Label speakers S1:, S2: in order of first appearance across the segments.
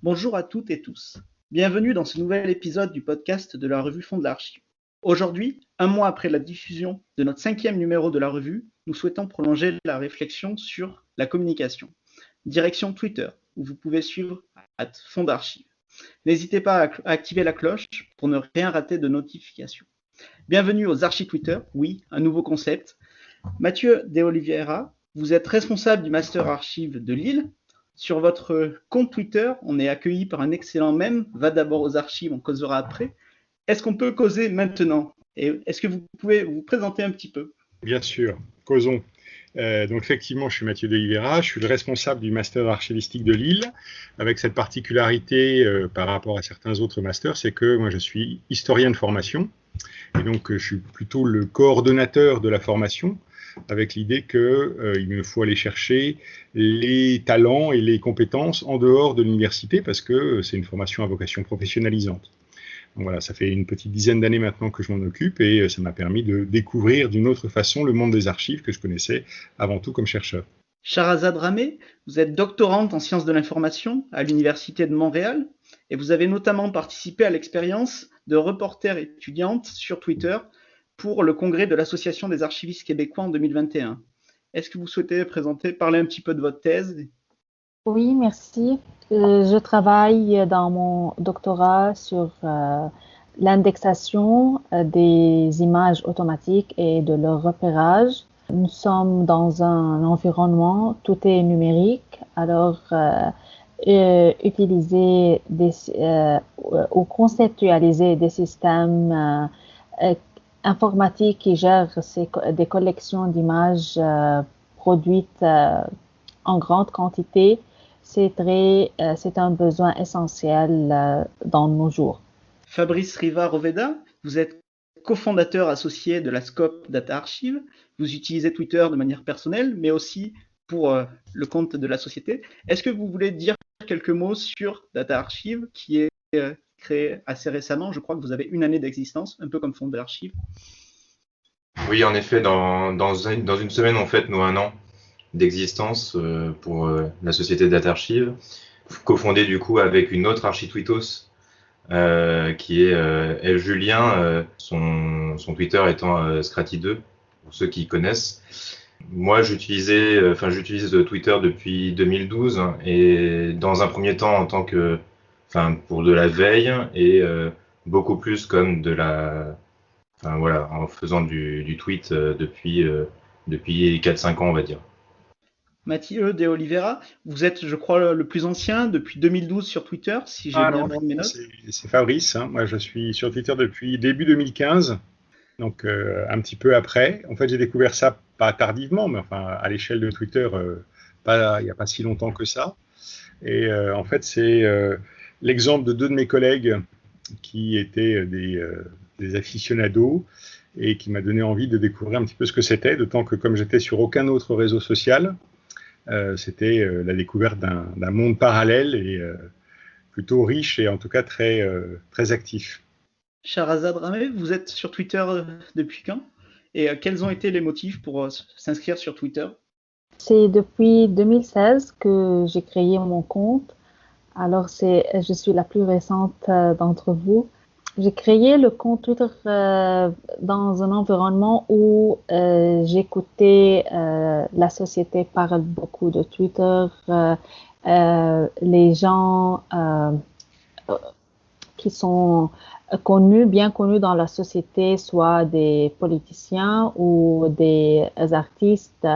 S1: Bonjour à toutes et tous. Bienvenue dans ce nouvel épisode du podcast de la revue Fonds de l'Archive. Aujourd'hui, un mois après la diffusion de notre 5e numéro de la revue, nous souhaitons prolonger la réflexion sur la communication. Direction Twitter, où vous pouvez suivre @Fonds d'Archive. N'hésitez pas à activer la cloche pour ne rien rater de notifications. Bienvenue aux Archives Twitter, oui, un nouveau concept. Mathieu De Oliveira, vous êtes responsable du Master Archive de Lille. Sur votre compte Twitter, on est accueilli par un excellent mème. Va d'abord aux archives, on causera après. Est-ce qu'on peut causer maintenant? Et est-ce que vous pouvez vous présenter un petit peu?
S2: Bien sûr, causons. Donc effectivement, je suis Mathieu De Oliveira, je suis le responsable du Master archivistique de Lille, avec cette particularité par rapport à certains autres masters, c'est que moi je suis historien de formation, et donc je suis plutôt le coordonnateur de la formation, avec l'idée qu'il me faut aller chercher les talents et les compétences en dehors de l'université, parce que c'est une formation à vocation professionnalisante. Donc voilà, ça fait une petite dizaine d'années maintenant que je m'en occupe et ça m'a permis de découvrir d'une autre façon le monde des archives que je connaissais avant tout comme chercheur.
S1: Shahrazad Ramé, vous êtes doctorante en sciences de l'information à l'Université de Montréal et vous avez notamment participé à l'expérience de reporter étudiante sur Twitter pour le congrès de l'Association des archivistes québécois en 2021. Est-ce que vous souhaitez parler un petit peu de votre thèse?
S3: Oui, merci. Je travaille dans mon doctorat sur l'indexation des images automatiques et de leur repérage. Nous sommes dans un environnement, tout est numérique, alors utiliser ou conceptualiser des systèmes informatiques qui gèrent des collections d'images produites en grande quantité, c'est un besoin essentiel dans nos jours.
S1: Fabrice Riva-Roveda, vous êtes cofondateur associé de la Scope Data Archive. Vous utilisez Twitter de manière personnelle, mais aussi pour le compte de la société. Est-ce que vous voulez dire quelques mots sur Data Archive, qui est créé assez récemment? Je crois que vous avez une année d'existence, un peu comme Fonds de l'Archive.
S4: Oui, en effet, dans une semaine, on fête nos 1 an d'existence pour la société Data Archive, cofondée du coup avec une autre architwitos qui est Eve Julien, son Twitter étant Scratty2, pour ceux qui connaissent. Moi, j'utilise Twitter depuis 2012 et dans un premier temps en tant que, pour de la veille et beaucoup plus comme en faisant du tweet depuis 4-5 ans, on va dire.
S1: Mathieu De Oliveira, vous êtes, je crois, le plus ancien depuis 2012 sur Twitter, si j'ai bien mis mes notes.
S2: C'est Fabrice, hein. Moi je suis sur Twitter depuis début 2015, donc un petit peu après. En fait, j'ai découvert ça pas tardivement, mais enfin à l'échelle de Twitter, il n'y a pas si longtemps que ça. Et en fait, c'est l'exemple de 2 de mes collègues qui étaient des aficionados et qui m'a donné envie de découvrir un petit peu ce que c'était, d'autant que comme j'étais sur aucun autre réseau social, c'était la découverte d'un monde parallèle et plutôt riche et en tout cas très, très actif.
S1: Shahrazad Ramé, vous êtes sur Twitter depuis quand? Et quels ont été les motifs pour s'inscrire sur Twitter?
S3: C'est depuis 2016 que j'ai créé mon compte. Alors, je suis la plus récente d'entre vous. J'ai créé le compte Twitter dans un environnement où j'écoutais la société parle beaucoup de Twitter, les gens qui sont bien connus dans la société, soit des politiciens ou des artistes.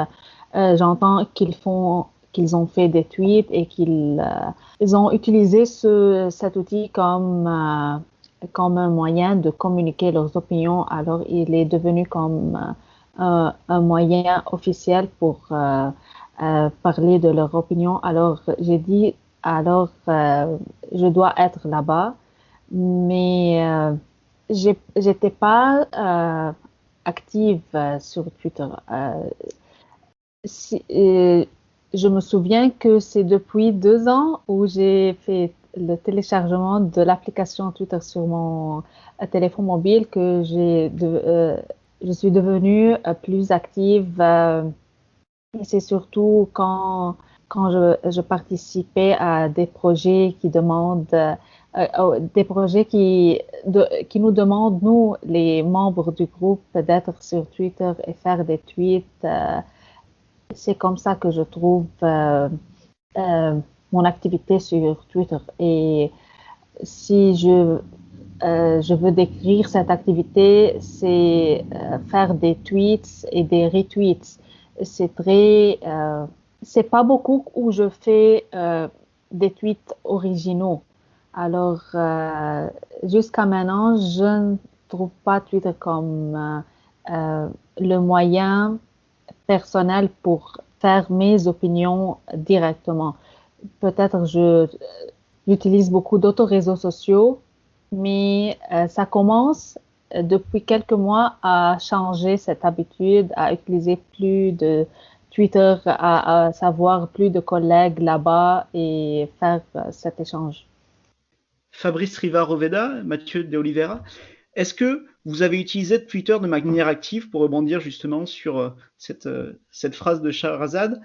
S3: J'entends qu'ils ont fait des tweets et qu'ils ont utilisé cet outil comme un moyen de communiquer leurs opinions. Alors, il est devenu comme un moyen officiel pour parler de leur opinion. Alors, j'ai dit, je dois être là-bas, mais j'étais pas active sur Twitter. Je me souviens que c'est depuis 2 ans où j'ai fait le téléchargement de l'application Twitter sur mon téléphone mobile que je suis devenue plus active. Et c'est surtout quand quand je participais à des projets qui demandent, des projets qui nous demandent, nous, les membres du groupe, d'être sur Twitter et faire des tweets. C'est comme ça que je trouve mon activité sur Twitter. Et si je veux décrire cette activité, c'est faire des tweets et des retweets. C'est pas beaucoup où je fais des tweets originaux. Alors, jusqu'à maintenant, je ne trouve pas Twitter comme le moyen personnel pour faire mes opinions directement. Peut-être j'utilise beaucoup d'autres réseaux sociaux, mais ça commence depuis quelques mois à changer cette habitude, à utiliser plus de Twitter, à savoir plus de collègues là-bas et faire cet échange.
S1: Fabrice Riva-Roveda, Mathieu de Oliveira, est-ce que vous avez utilisé Twitter de manière active pour rebondir justement sur cette phrase de Shahrazad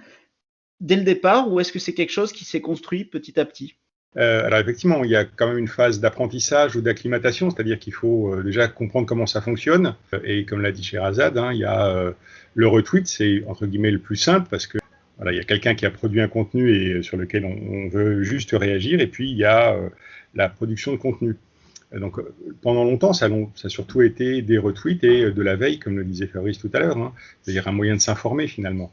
S1: dès le départ, ou est-ce que c'est quelque chose qui s'est construit petit à petit?
S2: Alors effectivement, il y a quand même une phase d'apprentissage ou d'acclimatation, c'est-à-dire qu'il faut déjà comprendre comment ça fonctionne. Et comme l'a dit Sherazade, il y a le retweet, c'est entre guillemets le plus simple parce que voilà, il y a quelqu'un qui a produit un contenu et sur lequel on veut juste réagir, et puis il y a la production de contenu. Donc pendant longtemps, ça a surtout été des retweets et de la veille, comme le disait Fabrice tout à l'heure, c'est-à-dire un moyen de s'informer finalement.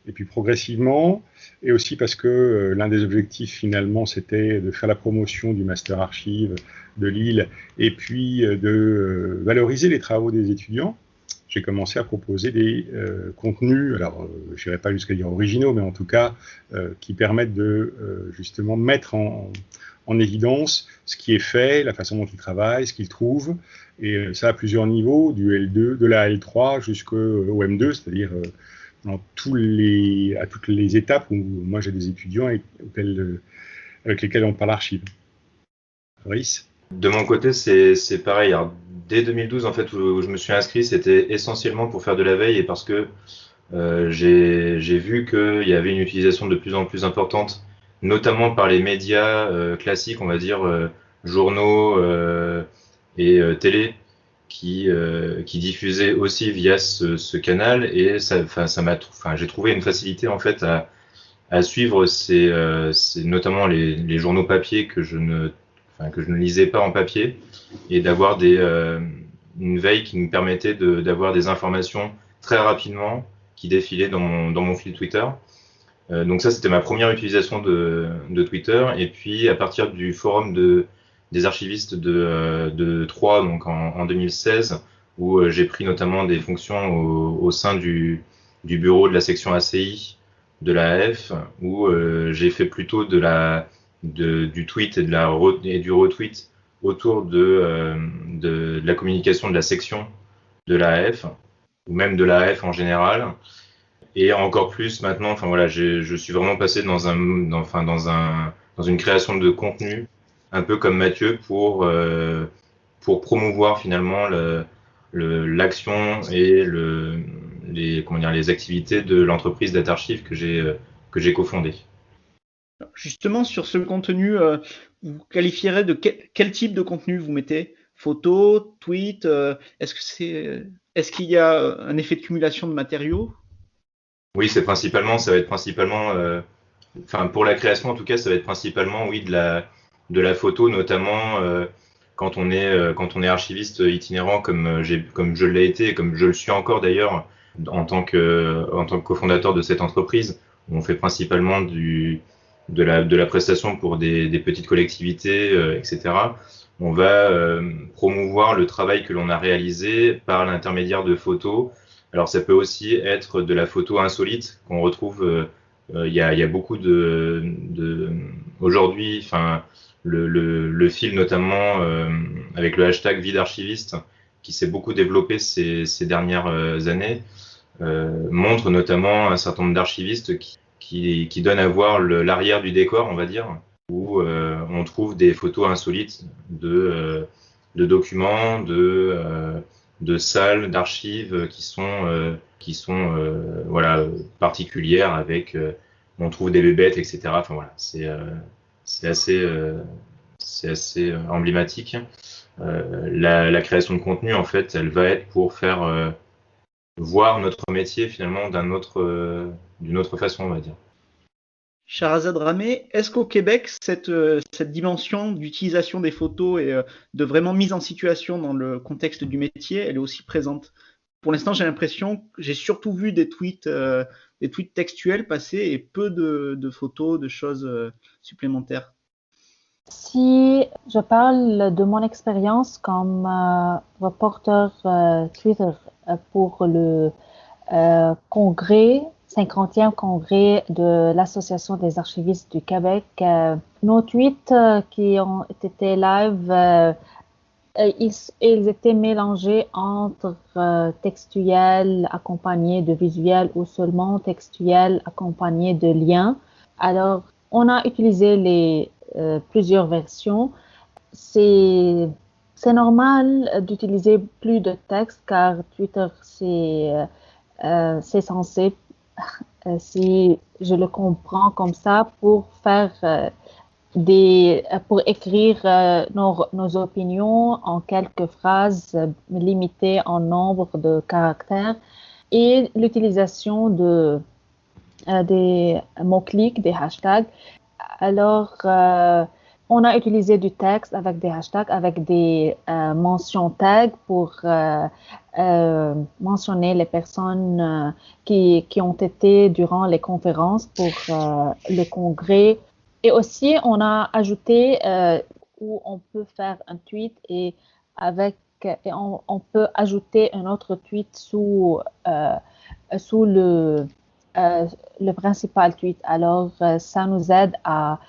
S2: Et puis progressivement, et aussi parce que l'un des objectifs finalement c'était de faire la promotion du Master Archive de Lille et puis de valoriser les travaux des étudiants, j'ai commencé à proposer des contenus, alors je n'irai pas jusqu'à dire originaux, mais en tout cas qui permettent de justement mettre en évidence ce qui est fait, la façon dont ils travaillent, ce qu'ils trouvent, et ça à plusieurs niveaux, du L2, de la L3 jusqu'au M2, c'est-à-dire à toutes les étapes où moi j'ai des étudiants avec lesquels on parle archive. Fabrice ?
S4: De mon côté, c'est pareil. Alors, dès 2012, en fait, où je me suis inscrit, c'était essentiellement pour faire de la veille et parce que j'ai vu qu'il y avait une utilisation de plus en plus importante, notamment par les médias classiques, on va dire journaux et télé, qui diffusaient aussi via ce canal, et j'ai trouvé une facilité en fait à suivre notamment les journaux papier que je ne lisais pas en papier, et d'avoir une veille qui me permettait d'avoir des informations très rapidement qui défilaient dans mon fil Twitter. Donc ça, c'était ma première utilisation de Twitter. Et puis à partir du forum des archivistes de Troyes, donc en 2016, où j'ai pris notamment des fonctions au sein du bureau de la section ACI de l'AF, où j'ai fait plutôt du tweet et du retweet autour de la communication de la section de l'AF, ou même de l'AF en général. Et encore plus maintenant, je suis vraiment passé dans une création de contenu, un peu comme Mathieu, pour promouvoir finalement l'action et les activités de l'entreprise DataArchive que j'ai cofondée.
S1: Justement, sur ce contenu, vous qualifierez de quel type de contenu vous mettez? Photos, tweets, est-ce qu'il y a un effet de cumulation de matériaux?
S4: Oui, ça va être principalement, pour la création en tout cas, ça va être principalement, oui, de la photo, notamment quand on est archiviste itinérant comme je l'ai été et comme je le suis encore d'ailleurs en tant que cofondateur de cette entreprise. On fait principalement de la prestation pour des petites collectivités, etc. On va promouvoir le travail que l'on a réalisé par l'intermédiaire de photos. Alors ça peut aussi être de la photo insolite qu'on retrouve. Il y a beaucoup aujourd'hui, le fil notamment avec le hashtag Vie d'archiviste qui s'est beaucoup développé ces dernières années, montre notamment un certain nombre d'archivistes qui donnent à voir l'arrière du décor, on va dire, où on trouve des photos insolites de documents, de salles, d'archives qui sont particulières, avec on trouve des bébêtes, etc. Enfin voilà, c'est assez emblématique. La création de contenu, en fait, elle va être pour faire voir notre métier finalement d'une autre façon, on va dire.
S1: Shahrazad Ramé, est-ce qu'au Québec, cette dimension d'utilisation des photos et de vraiment mise en situation dans le contexte du métier, elle est aussi présente? Pour l'instant, j'ai l'impression que j'ai surtout vu des tweets textuels passer et peu de photos, de choses supplémentaires.
S3: Si je parle de mon expérience comme reporter Twitter pour le congrès, 50e congrès de l'Association des archivistes du Québec, nos tweets qui ont été live, ils étaient mélangés entre textuels accompagnés de visuels ou seulement textuels accompagnés de liens. Alors, on a utilisé plusieurs versions. C'est normal d'utiliser plus de texte car Twitter, c'est censé, si je le comprends comme ça, pour faire pour écrire nos opinions en quelques phrases limitées en nombre de caractères et l'utilisation des mots-clics, des hashtags. Alors, on a utilisé du texte avec des hashtags, avec des mentions tags pour mentionner les personnes qui ont été durant les conférences pour le congrès. Et aussi, on a ajouté où on peut faire un tweet et on peut ajouter un autre tweet sous le principal tweet. Alors, ça nous aide à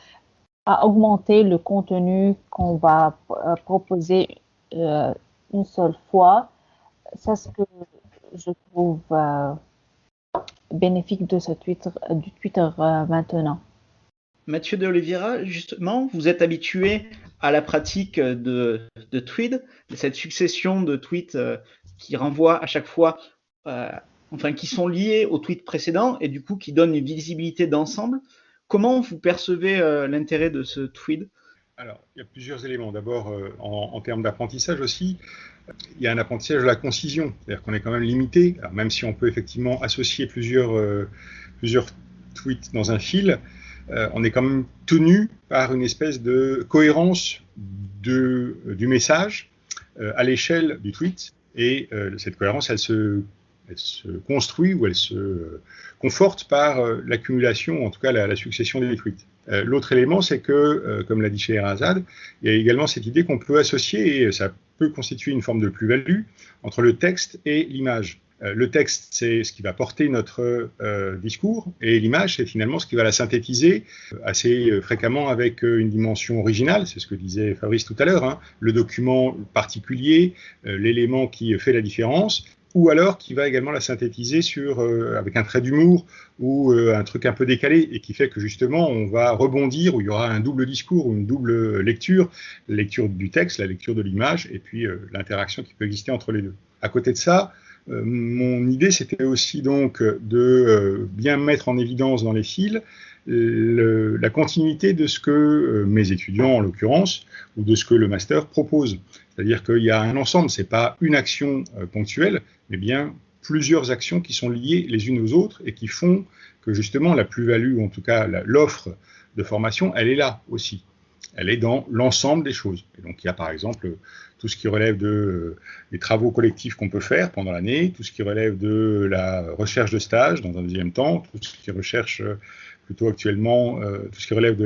S3: augmenter le contenu qu'on va proposer une seule fois. C'est ce que je trouve bénéfique de du Twitter maintenant.
S1: Mathieu de Oliveira, justement, vous êtes habitué à la pratique de tweet, de cette succession de tweets qui renvoient à chaque fois, qui sont liés au tweet précédent et du coup qui donnent une visibilité d'ensemble. Comment vous percevez l'intérêt de ce tweet?
S2: Alors, il y a plusieurs éléments. D'abord, en termes d'apprentissage aussi, il y a un apprentissage de la concision, c'est-à-dire qu'on est quand même limité, alors même si on peut effectivement associer plusieurs tweets dans un fil, on est quand même tenu par une espèce de cohérence du message à l'échelle du tweet, et cette cohérence, elle se construit ou elle se conforte par l'accumulation, en tout cas la succession des tweets. L'autre élément, c'est que, comme l'a dit Shahrazad, il y a également cette idée qu'on peut associer, et ça peut constituer une forme de plus-value, entre le texte et l'image. Le texte, c'est ce qui va porter notre discours, et l'image, c'est finalement ce qui va la synthétiser assez fréquemment avec une dimension originale, c'est ce que disait Fabrice tout à l'heure, hein, le document particulier, l'élément qui fait la différence, ou alors qui va également la synthétiser avec un trait d'humour ou un truc un peu décalé, et qui fait que justement on va rebondir, où il y aura un double discours ou une double lecture, la lecture du texte, la lecture de l'image, et puis l'interaction qui peut exister entre les deux. À côté de ça, mon idée, c'était aussi donc de bien mettre en évidence dans les fils la continuité de ce que mes étudiants, en l'occurrence, ou de ce que le master propose. C'est-à-dire qu'il y a un ensemble, ce n'est pas une action ponctuelle, mais bien plusieurs actions qui sont liées les unes aux autres et qui font que justement la plus-value, ou en tout cas l'offre de formation, elle est là aussi. Elle est dans l'ensemble des choses. Et donc il y a par exemple tout ce qui relève des travaux collectifs qu'on peut faire pendant l'année, tout ce qui relève de la recherche de stage dans un deuxième temps, tout ce qui recherche plutôt actuellement, tout ce qui relève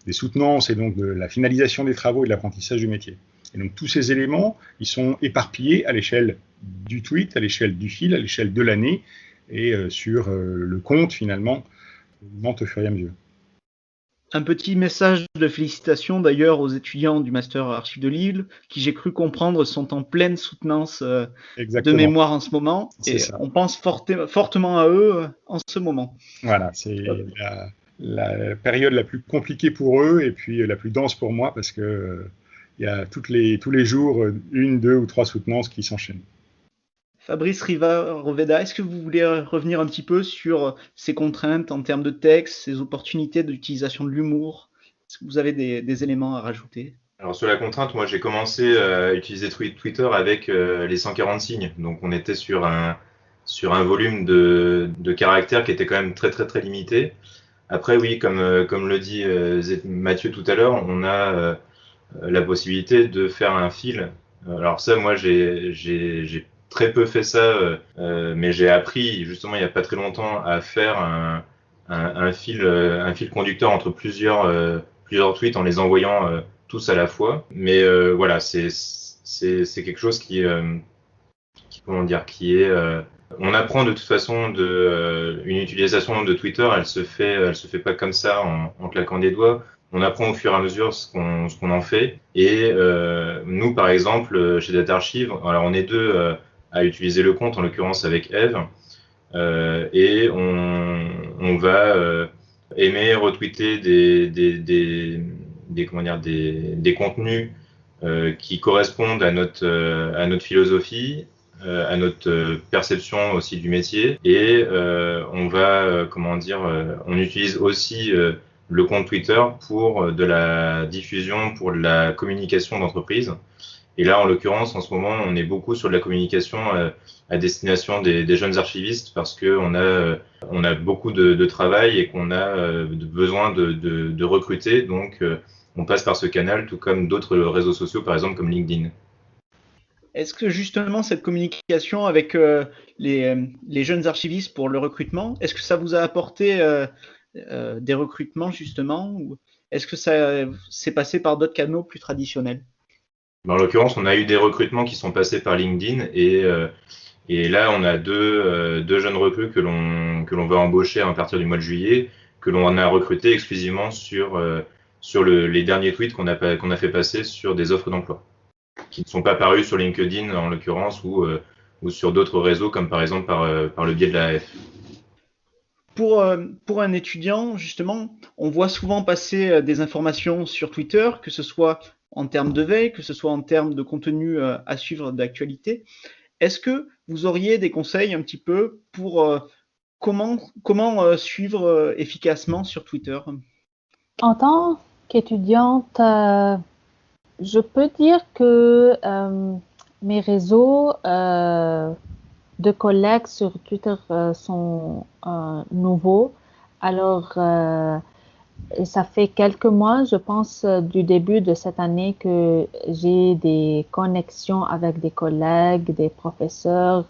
S2: des soutenances et donc de la finalisation des travaux et de l'apprentissage du métier. Et donc tous ces éléments, ils sont éparpillés à l'échelle du tweet, à l'échelle du fil, à l'échelle de l'année, et sur le compte finalement, augmente au fur et à mesure.
S1: Un petit message de félicitations d'ailleurs aux étudiants du Master Archives de Lille, qui j'ai cru comprendre sont en pleine soutenance de mémoire en ce moment, et on pense fortement à eux en ce moment.
S2: Voilà, c'est la période la plus compliquée pour eux et puis la plus dense pour moi, parce que il y a tous les jours une, deux ou trois soutenances qui s'enchaînent.
S1: Fabrice Riva-Roveda, est-ce que vous voulez revenir un petit peu sur ces contraintes en termes de texte, ces opportunités d'utilisation de l'humour? Est-ce que vous avez des éléments à rajouter?
S4: Alors sur la contrainte, moi j'ai commencé à utiliser Twitter avec les 140 signes. Donc on était sur un volume de caractères qui était quand même très très très limité. Après oui, comme le dit Mathieu tout à l'heure, on a la possibilité de faire un fil. Alors ça, moi j'ai très peu fait ça, mais j'ai appris justement il n'y a pas très longtemps à faire un fil conducteur entre plusieurs tweets en les envoyant tous à la fois. Mais voilà, c'est quelque chose comment dire, qui est on apprend de toute façon une utilisation de Twitter, elle se fait pas comme ça en claquant des doigts. On apprend au fur et à mesure ce qu'on en fait. Et nous, par exemple, chez Data Archive, alors on est deux à utiliser le compte, en l'occurrence avec Eve, et on va aimer, retweeter des contenus qui correspondent à notre philosophie, à notre perception aussi du métier, et on va on utilise aussi le compte Twitter pour de la diffusion, pour de la communication d'entreprise. Et là, en l'occurrence, en ce moment, on est beaucoup sur de la communication à destination des jeunes archivistes parce que on a beaucoup de travail et qu'on a besoin de recruter. Donc, on passe par ce canal, tout comme d'autres réseaux sociaux, par exemple comme LinkedIn.
S1: Est-ce que justement cette communication avec les jeunes archivistes pour le recrutement, est-ce que ça vous a apporté des recrutements justement, ou est-ce que ça s'est passé par d'autres canaux plus traditionnels?
S4: En l'occurrence, on a eu des recrutements qui sont passés par LinkedIn et là, on a deux jeunes recrues que l'on va embaucher à partir du mois de juillet, que l'on a recrutés exclusivement sur les derniers tweets qu'on a fait passer sur des offres d'emploi, qui ne sont pas parus sur LinkedIn en l'occurrence ou sur d'autres réseaux comme par exemple par le biais de la AF.
S1: Pour un étudiant, justement, on voit souvent passer des informations sur Twitter, que ce soit en termes de veille, que ce soit en termes de contenu à suivre d'actualité. Est-ce que vous auriez des conseils un petit peu pour comment suivre efficacement sur Twitter?
S3: En tant qu'étudiante, je peux dire que mes réseaux de collègues sur Twitter sont nouveaux. Alors, ça fait quelques mois, je pense, du début de cette année que j'ai des connexions avec des collègues, des professeurs,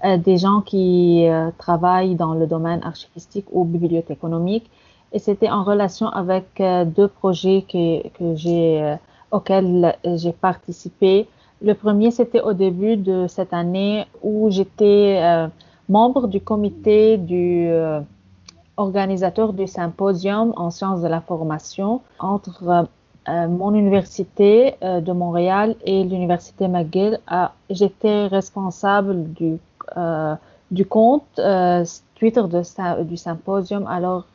S3: des gens qui travaillent dans le domaine archivistique ou bibliothéconomique. Et c'était en relation avec deux projets auxquels j'ai participé. Le premier, c'était au début de cette année où j'étais membre du comité du organisateur du symposium en sciences de la formation entre mon université de Montréal et l'université McGill. J'étais responsable du compte Twitter du symposium. Alors,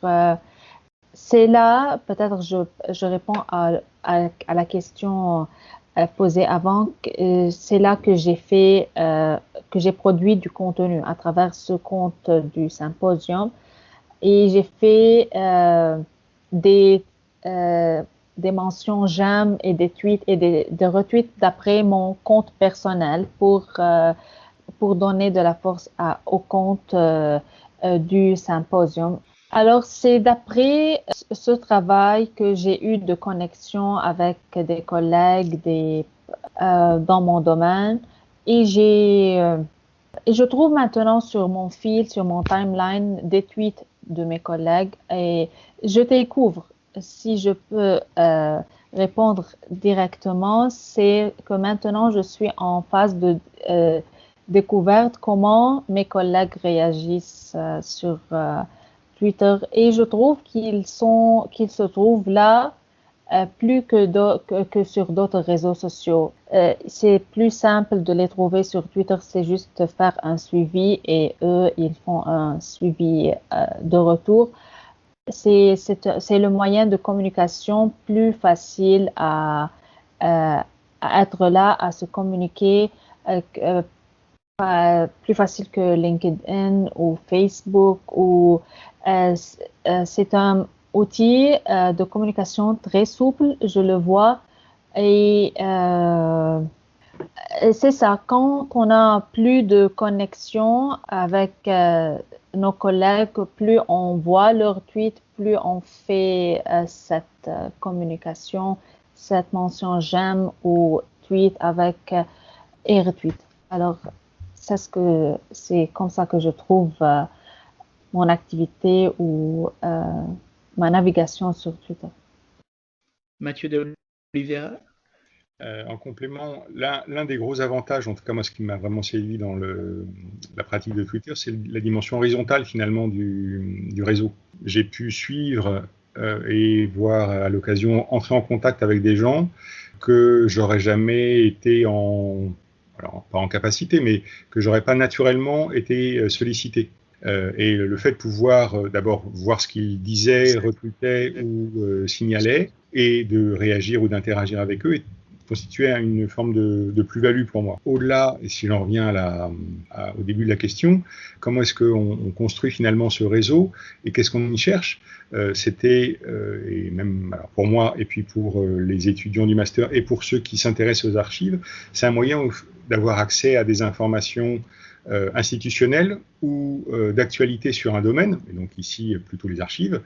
S3: c'est là, peut-être je réponds à la question posée avant, c'est là que j'ai produit du contenu à travers ce compte du symposium. Et j'ai fait des mentions j'aime et des tweets et des retweets d'après mon compte personnel pour donner de la force au compte du symposium. Alors, c'est d'après ce travail que j'ai eu de connexion avec des collègues dans mon domaine et je trouve maintenant sur mon fil, sur mon timeline, des tweets de mes collègues et je découvre, si je peux répondre directement, c'est que maintenant je suis en phase de découverte comment mes collègues réagissent sur Twitter et je trouve qu'ils se trouvent là plus que sur d'autres réseaux sociaux. C'est plus simple de les trouver sur Twitter, c'est juste faire un suivi et eux, ils font un suivi de retour. C'est le moyen de communication plus facile à être là, à se communiquer plus facile que LinkedIn ou Facebook. C'est un outil de communication très souple, je le vois. Et c'est ça, quand on a plus de connexion avec nos collègues, plus on voit leurs tweets, plus on fait cette communication, cette mention j'aime ou tweet avec et retweet. Alors, c'est comme ça que je trouve mon activité ou ma navigation sur Twitter.
S1: Mathieu de Oliveira.
S2: En complément, l'un des gros avantages, en tout cas moi ce qui m'a vraiment séduit dans la pratique de Twitter, c'est la dimension horizontale finalement du réseau. J'ai pu suivre et voir à l'occasion entrer en contact avec des gens que j'aurais jamais été alors pas en capacité, mais que j'aurais pas naturellement été sollicité. Et le fait de pouvoir d'abord voir ce qu'ils disaient, retweetaient ou signalaient, et de réagir ou d'interagir avec eux constituait une forme de plus-value pour moi. Au-delà, et si j'en reviens au début de la question, comment est-ce qu'on construit finalement ce réseau et qu'est-ce qu'on y cherche? C'était, et même alors pour moi et puis pour les étudiants du master et pour ceux qui s'intéressent aux archives, c'est un moyen d'avoir accès à des informations institutionnelles ou d'actualité sur un domaine, et donc ici plutôt les archives,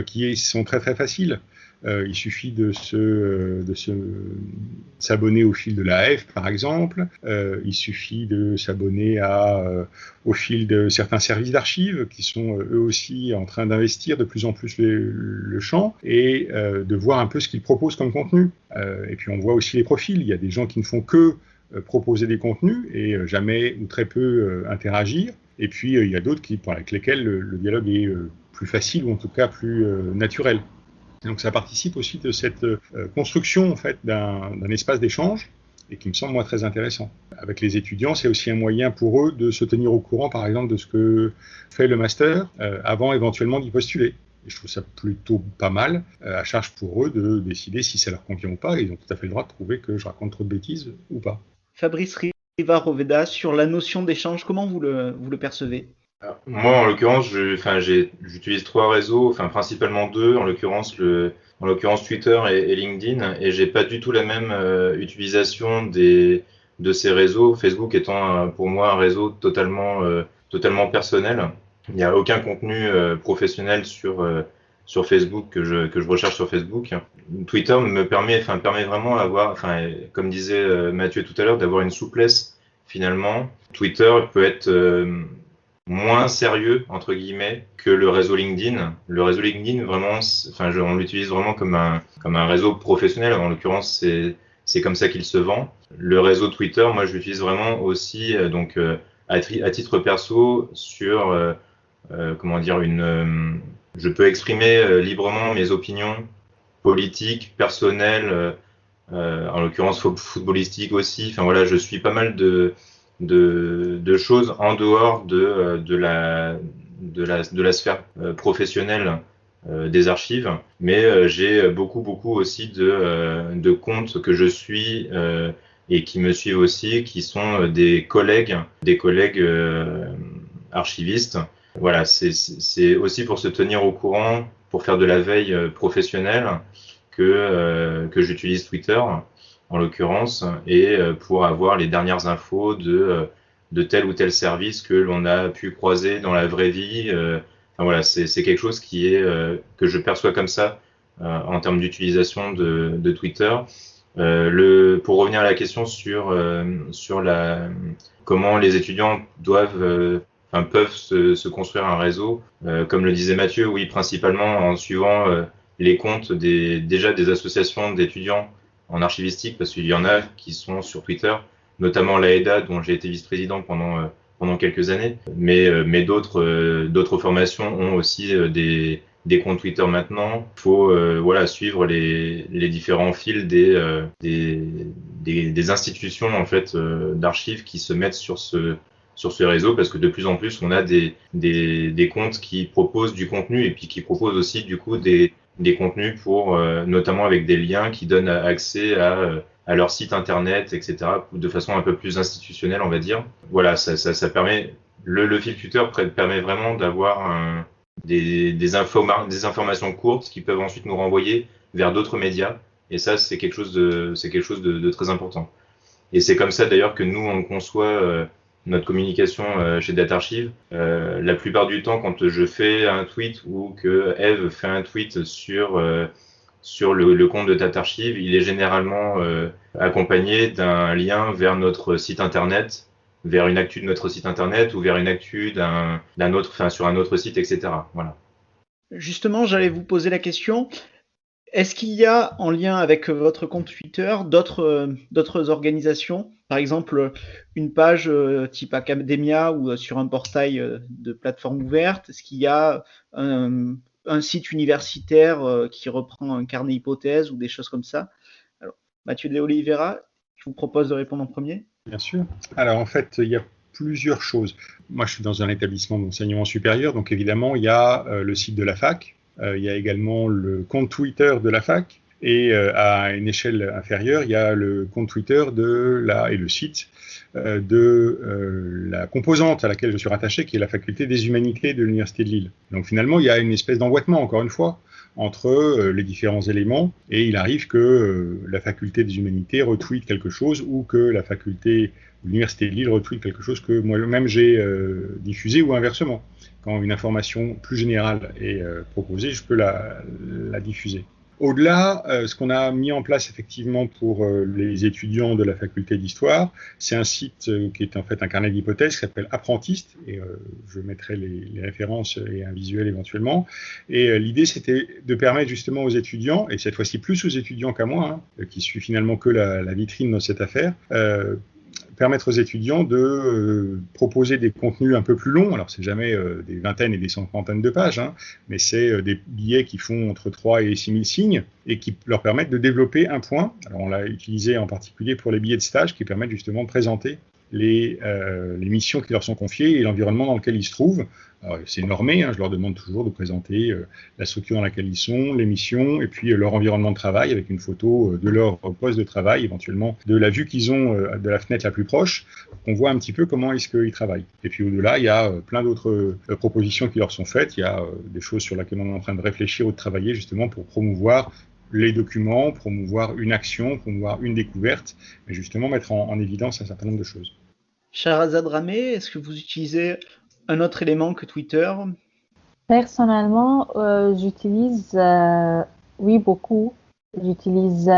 S2: qui sont très très faciles. Il suffit de s'abonner au fil de l'AF, par exemple. Il suffit de s'abonner au fil de certains services d'archives qui sont eux aussi en train d'investir de plus en plus le champ et de voir un peu ce qu'ils proposent comme contenu. Et puis on voit aussi les profils. Il y a des gens qui ne font que proposer des contenus et jamais ou très peu interagir. Et puis il y a d'autres avec lesquels le dialogue est plus facile ou en tout cas plus naturel. Donc ça participe aussi de cette construction en fait d'un espace d'échange et qui me semble moi très intéressant. Avec les étudiants, c'est aussi un moyen pour eux de se tenir au courant par exemple de ce que fait le master avant éventuellement d'y postuler. Et je trouve ça plutôt pas mal, à charge pour eux de décider si ça leur convient ou pas, et ils ont tout à fait le droit de trouver que je raconte trop de bêtises ou pas.
S1: Fabrice Riva-Roveda, sur la notion d'échange, comment vous le percevez?
S4: Alors, moi, en l'occurrence, j'utilise 3 réseaux, principalement 2, en l'occurrence Twitter et LinkedIn, et j'ai pas du tout la même utilisation de ces réseaux. Facebook étant pour moi un réseau totalement personnel. Il n'y a aucun contenu professionnel sur Facebook que je recherche sur Facebook. Twitter permet vraiment comme disait Mathieu tout à l'heure, d'avoir une souplesse finalement. Twitter peut être moins sérieux entre guillemets que le réseau LinkedIn. Le réseau LinkedIn vraiment, on l'utilise vraiment comme un réseau professionnel. En l'occurrence, c'est comme ça qu'il se vend. Le réseau Twitter, moi, je l'utilise vraiment aussi à titre perso sur je peux exprimer librement mes opinions politiques, personnelles, en l'occurrence footballistiques aussi. Enfin voilà, je suis pas mal de choses en dehors de la sphère professionnelle des archives, mais j'ai beaucoup aussi de comptes que je suis et qui me suivent aussi, qui sont des collègues archivistes. Voilà, c'est aussi pour se tenir au courant, pour faire de la veille professionnelle que j'utilise Twitter en l'occurrence, et pour avoir les dernières infos de tel ou tel service que l'on a pu croiser dans la vraie vie. Voilà, c'est quelque chose que je perçois comme ça en termes d'utilisation de Twitter. Pour revenir à la question sur comment les étudiants peuvent se construire un réseau, comme le disait Mathieu, oui, principalement en suivant les comptes des associations d'étudiants en archivistique, parce qu'il y en a qui sont sur Twitter, notamment l'AEDA, dont j'ai été vice-président pendant quelques années, mais d'autres formations ont aussi des comptes Twitter maintenant. Il faut suivre les différents fils des institutions en fait d'archives qui se mettent sur ce réseau, parce que de plus en plus on a des comptes qui proposent du contenu et puis qui proposent aussi du coup des des contenus pour, notamment avec des liens qui donnent accès à leur site internet, etc., de façon un peu plus institutionnelle, on va dire. Voilà, ça permet, le fil Twitter permet vraiment d'avoir des informations courtes qui peuvent ensuite nous renvoyer vers d'autres médias. Et ça, c'est quelque chose de très important. Et c'est comme ça d'ailleurs que nous, on conçoit notre communication chez DataArchive. La plupart du temps, quand je fais un tweet ou que Eve fait un tweet sur le compte de DataArchive, il est généralement accompagné d'un lien vers notre site internet, vers une actu de notre site internet ou vers une actu d'un autre, enfin sur un autre site, etc. Voilà.
S1: Justement, j'allais vous poser la question. Est-ce qu'il y a, en lien avec votre compte Twitter, d'autres organisations, par exemple une page type Academia ou sur un portail de plateforme ouverte? Est-ce qu'il y a un site universitaire qui reprend un carnet hypothèse ou des choses comme ça? Alors, Mathieu de Oliveira, je vous propose de répondre en premier.
S2: Bien sûr. Alors en fait, il y a plusieurs choses. Moi, je suis dans un établissement d'enseignement supérieur, donc évidemment, il y a le site de la fac. Il y a également le compte Twitter de la fac et à une échelle inférieure, il y a le compte Twitter et le site de la composante à laquelle je suis rattaché, qui est la faculté des humanités de l'Université de Lille. Donc finalement, il y a une espèce d'emboîtement, encore une fois, entre les différents éléments, et il arrive que la faculté des humanités retweete quelque chose ou que la faculté ou l'Université de Lille retweete quelque chose que moi-même j'ai diffusé ou inversement. Quand une information plus générale est proposée, je peux la diffuser. Au-delà, ce qu'on a mis en place effectivement pour les étudiants de la faculté d'histoire, c'est un site qui est en fait un carnet d'hypothèses qui s'appelle Apprentiste, et je mettrai les références et un visuel éventuellement. Et l'idée, c'était de permettre justement aux étudiants, et cette fois-ci plus aux étudiants qu'à moi, qui suis finalement que la vitrine dans cette affaire, permettre aux étudiants de proposer des contenus un peu plus longs. Alors, c'est jamais des vingtaines et des cinquantaines de pages, mais c'est des billets qui font entre 3 et 6 000 signes et qui leur permettent de développer un point. Alors, on l'a utilisé en particulier pour les billets de stage qui permettent justement de présenter les missions qui leur sont confiées et l'environnement dans lequel ils se trouvent. Alors, c'est normé, je leur demande toujours de présenter la structure dans laquelle ils sont, les missions, et puis leur environnement de travail avec une photo de leur poste de travail, éventuellement de la vue qu'ils ont de la fenêtre la plus proche, pour qu'on voit un petit peu comment est-ce qu'ils travaillent. Et puis au-delà, il y a plein d'autres propositions qui leur sont faites, il y a des choses sur lesquelles on est en train de réfléchir ou de travailler justement pour promouvoir les documents, promouvoir une action, promouvoir une découverte, mais justement mettre en évidence un certain nombre de choses.
S1: Shahrazad Ramé, est-ce que vous utilisez un autre élément que Twitter?
S3: Personnellement, j'utilise, oui, beaucoup. J'utilise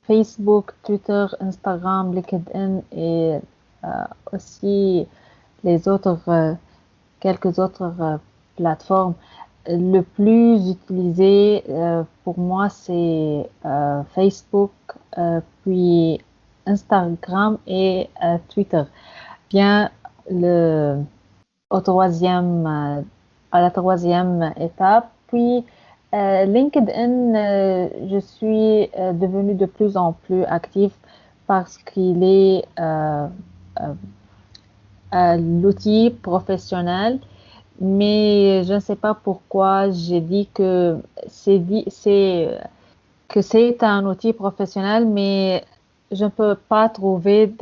S3: Facebook, Twitter, Instagram, LinkedIn et aussi quelques autres plateformes. Le plus utilisé pour moi, c'est Facebook, puis Instagram et Twitter. Bien, à la troisième étape, puis LinkedIn, je suis devenue de plus en plus active parce qu'il est l'outil professionnel. Mais je ne sais pas pourquoi j'ai dit que c'est un outil professionnel, mais je ne peux pas trouver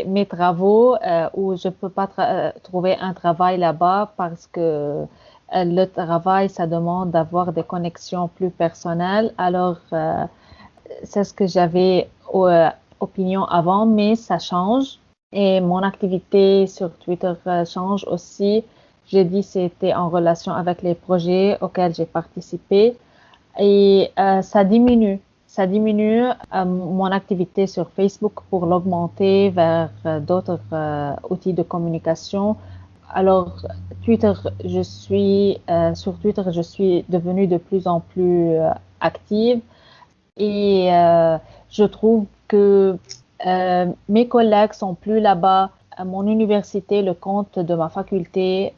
S3: mes travaux ou je ne peux pas trouver un travail là-bas parce que le travail, ça demande d'avoir des connexions plus personnelles. Alors, c'est ce que j'avais opinion avant, mais ça change. Et mon activité sur Twitter change aussi. J'ai dit que c'était en relation avec les projets auxquels j'ai participé et ça diminue. Ça diminue mon activité sur Facebook pour l'augmenter vers d'autres outils de communication. Alors, sur Twitter, je suis devenue de plus en plus active et je trouve que mes collègues sont plus là-bas. À mon université, le compte de ma faculté,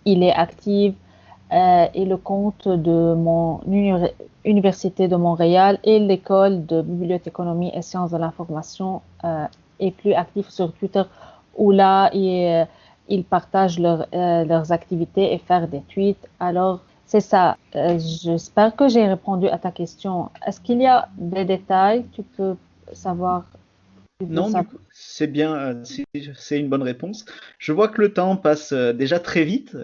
S3: il est actif et le compte de mon université de Montréal et l'école de bibliothéconomie et sciences de l'information est plus actif sur Twitter où là, ils partagent leurs activités et faire des tweets. Alors, C'est ça. J'espère que j'ai répondu à ta question. Est-ce qu'il y a des détails? Tu peux savoir.
S1: Non, du coup, c'est bien, c'est une bonne réponse. Je vois que le temps passe déjà très vite.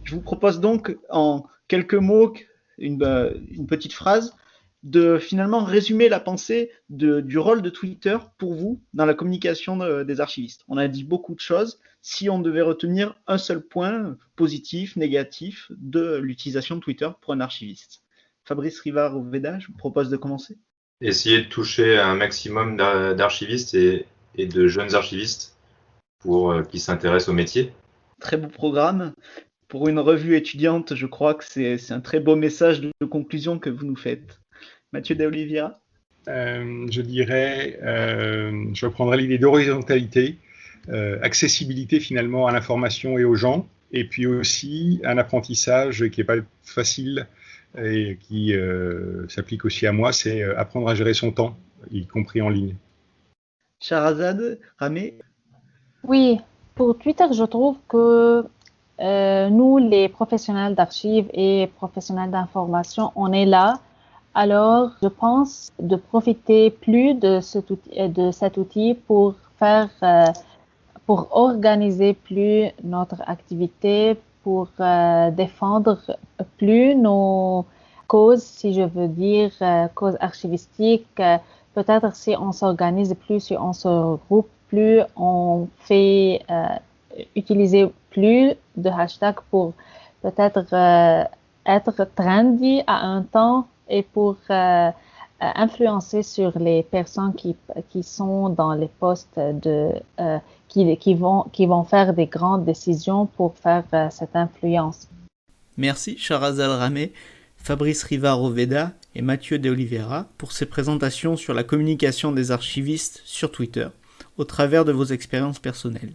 S1: Je vous propose donc en quelques mots, une petite phrase, de finalement résumer la pensée du rôle de Twitter pour vous dans la communication des archivistes. On a dit beaucoup de choses. Si on devait retenir un seul point positif, négatif de l'utilisation de Twitter pour un archiviste. Fabrice Rivard-Veda, je vous propose de commencer.
S4: Essayer de toucher un maximum d'archivistes et de jeunes archivistes pour qui s'intéressent au métier.
S1: Très beau programme. Pour une revue étudiante, je crois que c'est un très beau message de conclusion que vous nous faites. Mathieu de Oliveira.
S2: Je dirais, je reprendrai l'idée d'horizontalité, accessibilité finalement à l'information et aux gens, et puis aussi un apprentissage qui n'est pas facile et qui s'applique aussi à moi, c'est apprendre à gérer son temps, y compris en ligne.
S1: Shahrazad Ramé.
S3: Oui, pour Twitter, je trouve que nous, les professionnels d'archives et professionnels d'information, on est là. Alors, je pense de profiter plus de cet outil pour pour organiser plus notre activité, pour défendre plus nos causes, si je veux dire, causes archivistiques. Peut-être si on s'organise plus, si on se regroupe plus, on fait utiliser plus de hashtags pour peut-être être trendy à un temps et pour influencer sur les personnes qui sont dans les postes qui vont faire des grandes décisions pour faire cette influence.
S1: Merci Shahrazad Ramé, Fabrice Rivard-Oveda et Mathieu de Oliveira pour ces présentations sur la communication des archivistes sur Twitter au travers de vos expériences personnelles.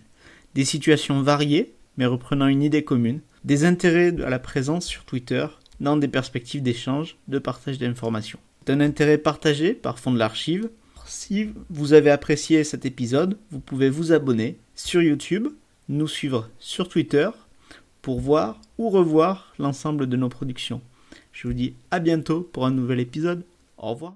S1: Des situations variées, mais reprenant une idée commune, des intérêts à la présence sur Twitter dans des perspectives d'échange, de partage d'informations. C'est un intérêt partagé par Fonds de l'Archive. Si vous avez apprécié cet épisode, vous pouvez vous abonner sur YouTube, nous suivre sur Twitter pour voir ou revoir l'ensemble de nos productions. Je vous dis à bientôt pour un nouvel épisode. Au revoir.